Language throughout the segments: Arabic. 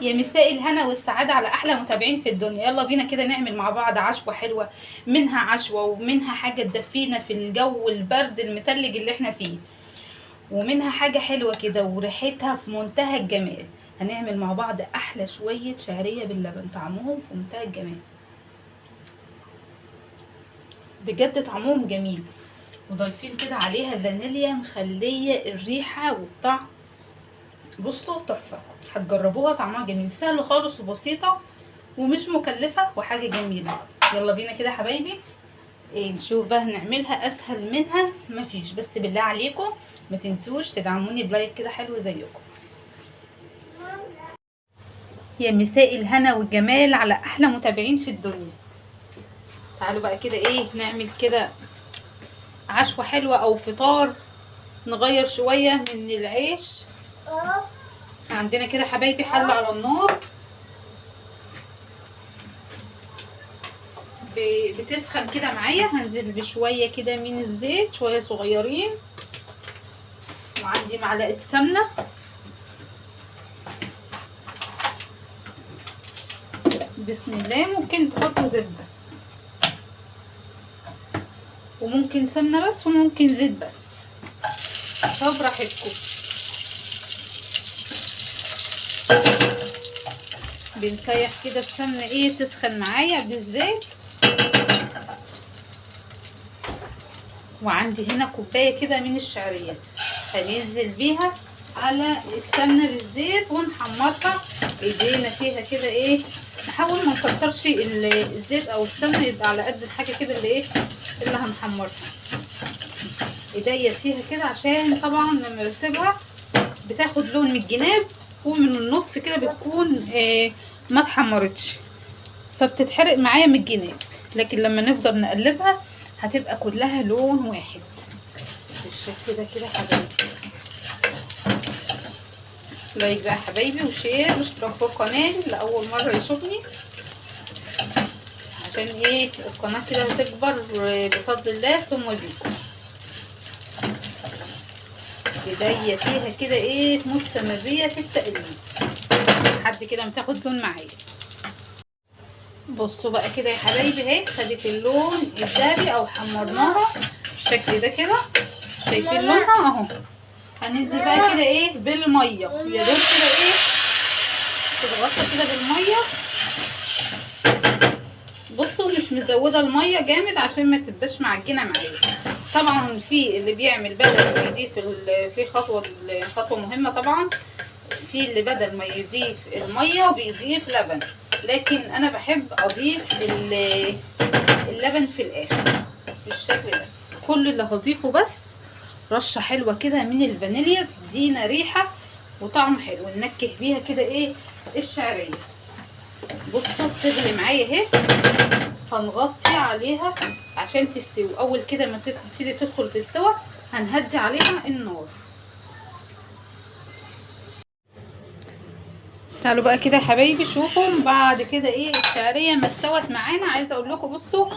يا مساء الهنا والسعادة على أحلى متابعين في الدنيا. يلا بينا كده نعمل مع بعض عشوة حلوة، منها عشوة ومنها حاجة تدفينا في الجو البرد المتلج اللي احنا فيه، ومنها حاجة حلوة كده وريحتها في منتهى الجمال. هنعمل مع بعض أحلى شوية شعرية باللبن، طعمهم في منتهى الجمال، بجد طعمهم جميل. وضايفين كده عليها فانيليا مخلية الريحة والطعم بصوا تحفة. هتجربوها، طعمها جميل، سهل خالص وبسيطة ومش مكلفة وحاجة جميلة. يلا بينا كده حبايبي نشوف بقى هنعملها، اسهل منها مفيش. بس بالله عليكم ما تنسوش تدعموني بلايك كده حلو زيكم. يا مساء الهنا والجمال على احلى متابعين في الدنيا. تعالوا بقى كده نعمل كده عشوة حلوة او فطار، نغير شوية من العيش. عندنا كده حبايبي حلة على النار بتسخن كده معايا، هنزل بشويه كده من الزيت، شويه صغيرين، وعندي معلقه سمنه، بسم الله. ممكن تحطوا زبده وممكن سمنه بس وممكن زيت بس، طب براحتكم. بنسيح كده السمنه تسخن معايا بالزيت. وعندي هنا كوبايه كده من الشعريه، هننزل بيها على السمنه بالزيت ونحمرها ايدينا فيها كده. نحاول ما نكترش الزيت او السمنه، يبقى على قد الحاجه كده اللي هنحمرها. ايديا فيها كده عشان طبعا لما بسيبها بتاخد لون من الجناب ومن النص كده بتكون ما اتحمرتش، فبتتحرق معايا من الجناب. لكن لما نفضل نقلبها هتبقى كلها لون واحد بالشكل ده كده حبايبي. لايك بقى حبايبي وشير واشتراك في القناه لاول مره يشوفني، عشان القناه كده هتكبر بفضل الله ثم بيكم. ايديا فيها كده مستمريه في التقليب لحد كده ما تاخد لون معايا. بصوا بقى كده يا حبايبي خدت اللون الذهبي او حمرناها بالشكل ده كده، شايفين لونها اهو. هننزل بقى كده بالميه، يا دوب كده تتغطى كده بالميه. بصوا مش مزوده الميه جامد عشان ما تبقاش معجنه معايا. طبعا في اللي بيعمل بدل ويضيف في خطوه مهمه طبعا، في اللي بدل ما يضيف الميه بيضيف لبن، لكن انا بحب اضيف اللبن في الاخر بالشكل ده. كل اللي هضيفه بس رشه حلوه كده من الفانيليا تدينا ريحه وطعم حلو، ننكه بيها كده الشعريه. بصوا بتغلي معايا هنغطي عليها عشان تستوي. اول كده ما تبتدي تدخل في السوا هنهدي عليها النار. تعالوا بقى كده يا حبايبي شوفوا بعد كده الشعريه ما استوت معانا. عايزه اقول لكم بصوا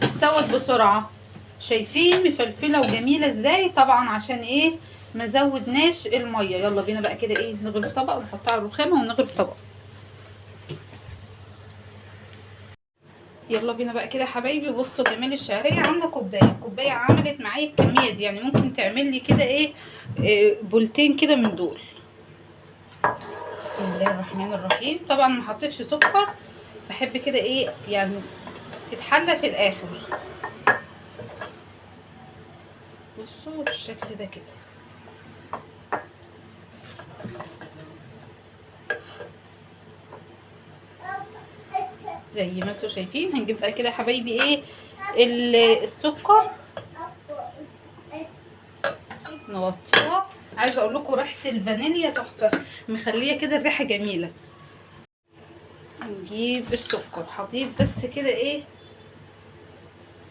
استوت بسرعه، شايفين مفلفله وجميله ازاي؟ طبعا عشان ما زودناش الميه. يلا بينا بقى كده نغرف طبق ونحطها على الرخامه ونغرف طبق. يلا بينا بقى كده يا حبايبي. بصوا جمال الشعريه، عامله كوبايه عملت معايا الكميه دي، يعني ممكن تعمل لي كده بولتين كده من دول. بسم الله الرحمن الرحيم. طبعا ما حطيتش سكر، بحب كده يعني تتحلى في الاخر. بصوا بالشكل ده كده. زي ما انتوا شايفين هنجيب بقى كده يا حبايبي السكر نغطيها. عايزه اقول لكم ريحه الفانيليا تحفه، مخليه كده الريحه جميله. هنجيب السكر، هضيف بس كده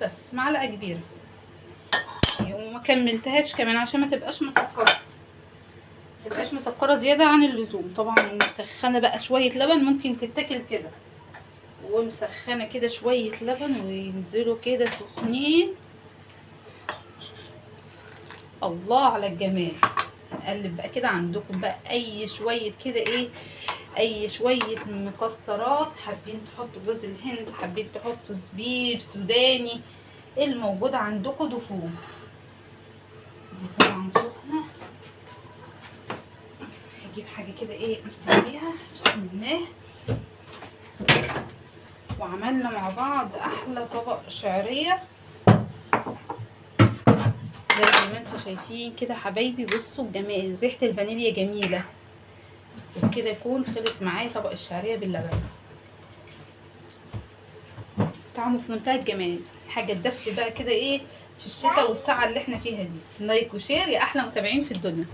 بس معلقه كبيره، وما كملتهاش كمان عشان ما تبقاش مسكره زياده عن اللزوم. طبعا مسخنه بقى شويه لبن، ممكن تتاكل كده ومسخنه كده شويه لبن وينزلوا كده سخنين. الله على الجمال. نقلب بقى كده. عندكم بقى اي شويه كده ايه، اي شويه مكسرات، حابين تحطوا جوز الهند، حابين تحطوا زبيب سوداني، الموجود عندكم ضيفوه. دي طبعا سخنه، هجيب حاجه كده ايه امسك بيها. بسم الله. وعملنا مع بعض احلى طبق شعريه زي ما انتوا شايفين كده حبايبي. بصوا الجمال، ريحه الفانيليا جميله. وبكده يكون خلص معايا طبق الشعريه باللبن. طعمه في منتهى الجمال، حاجه تدفي بقى كده ايه في الشتاء والساعه اللي احنا فيها دي. لايك وشير يا احلى متابعين في الدنيا.